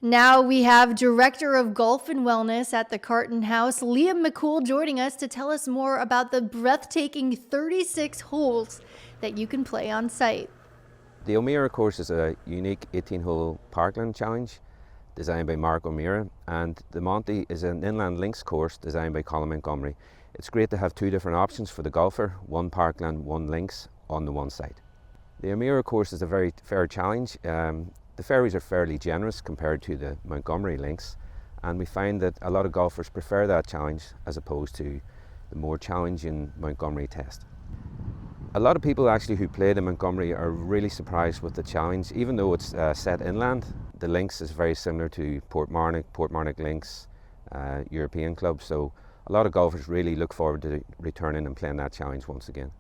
Now we have Director of Golf and Wellness at the Carton House, Liam McCool, joining us to tell us more about the breathtaking 36 holes that you can play on site. The Montgomerie Course is a unique 18-hole Parkland challenge designed by Montgomerie, and the Monty is an inland links course designed by Colin Montgomerie. It's great to have two different options for the golfer, one Parkland, one links on the one site. The Montgomerie Course is a very fair challenge. The fairways are fairly generous compared to the Montgomerie links, and we find that a lot of golfers prefer that challenge as opposed to the more challenging Montgomerie test. A lot of people actually who play the Montgomerie are really surprised with the challenge. Even though it's set inland, the links is very similar to Portmarnock links, European clubs, so a lot of golfers really look forward to returning and playing that challenge once again.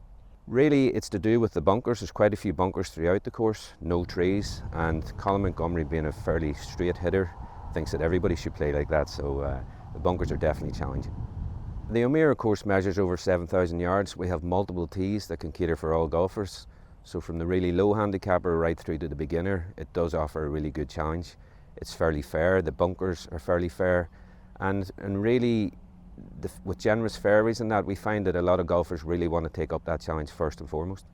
Really, it's to do with the bunkers. There's quite a few bunkers throughout the course, no trees, and Colin Montgomerie, being a fairly straight hitter, thinks that everybody should play like that, so the bunkers are definitely challenging. The Montgomerie Course measures over 7,000 yards. We have multiple tees that can cater for all golfers, so from the really low handicapper right through to the beginner, it does offer a really good challenge. It's fairly fair, the bunkers are fairly fair, and really, with generous fairways and that, we find that a lot of golfers really want to take up that challenge first and foremost.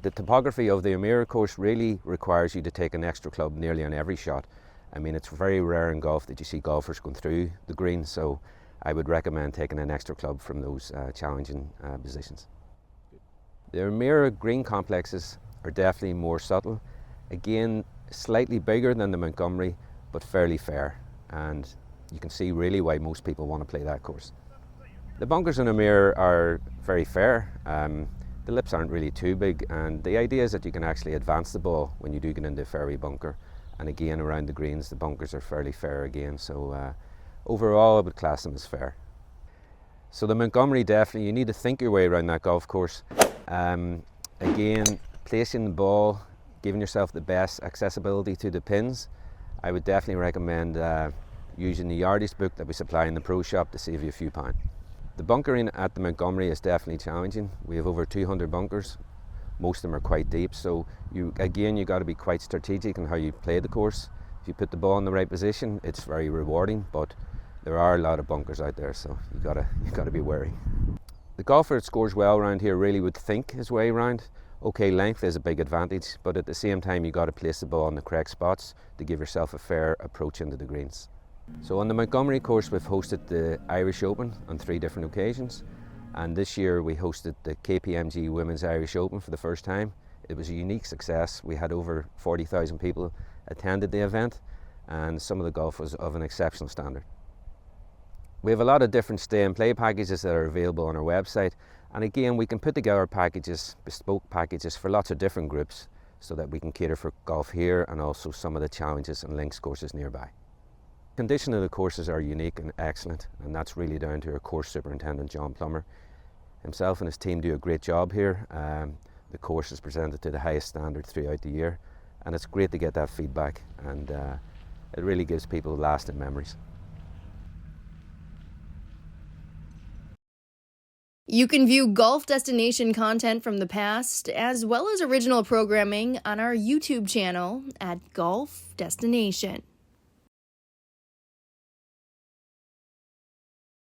The topography of the Montgomerie Course really requires you to take an extra club nearly on every shot. I mean, it's very rare in golf that you see golfers going through the green, so I would recommend taking an extra club from those challenging positions. The Montgomerie green complexes are definitely more subtle. Again, slightly bigger than the Montgomerie, but fairly fair, and you can see really why most people want to play that course. The bunkers in the Montgomerie are very fair. The lips aren't really too big, and the idea is that you can actually advance the ball when you do get into a fairway bunker. And again, around the greens, the bunkers are fairly fair again, so overall I would class them as fair. So the Montgomerie, definitely, you need to think your way around that golf course. Again, placing the ball, giving yourself the best accessibility to the pins. I would definitely recommend using the yardage book that we supply in the pro shop to save you a few pounds. The bunkering at the Montgomerie is definitely challenging. We have over 200 bunkers. Most of them are quite deep, so you got to be quite strategic in how you play the course. If you put the ball in the right position, it's very rewarding, but there are a lot of bunkers out there, so you gotta be wary. The golfer that scores well around here really would think his way around. Okay, length is a big advantage, but at the same time you got to place the ball in the correct spots to give yourself a fair approach into the greens. So on the Montgomerie Course, we've hosted the Irish Open on 3 different occasions, and this year we hosted the KPMG Women's Irish Open for the first time. It was a unique success. We had over 40,000 people attended the event, and some of the golf was of an exceptional standard. We have a lot of different stay and play packages that are available on our website, and again, we can put together packages, bespoke packages for lots of different groups, so that we can cater for golf here and also some of the challenges and links courses nearby. The condition of the courses are unique and excellent, and that's really down to our course superintendent, John Plummer. Himself and his team do a great job here. The course is presented to the highest standard throughout the year, and it's great to get that feedback, and it really gives people lasting memories. You can view golf destination content from the past, as well as original programming on our YouTube channel at Golf Destination.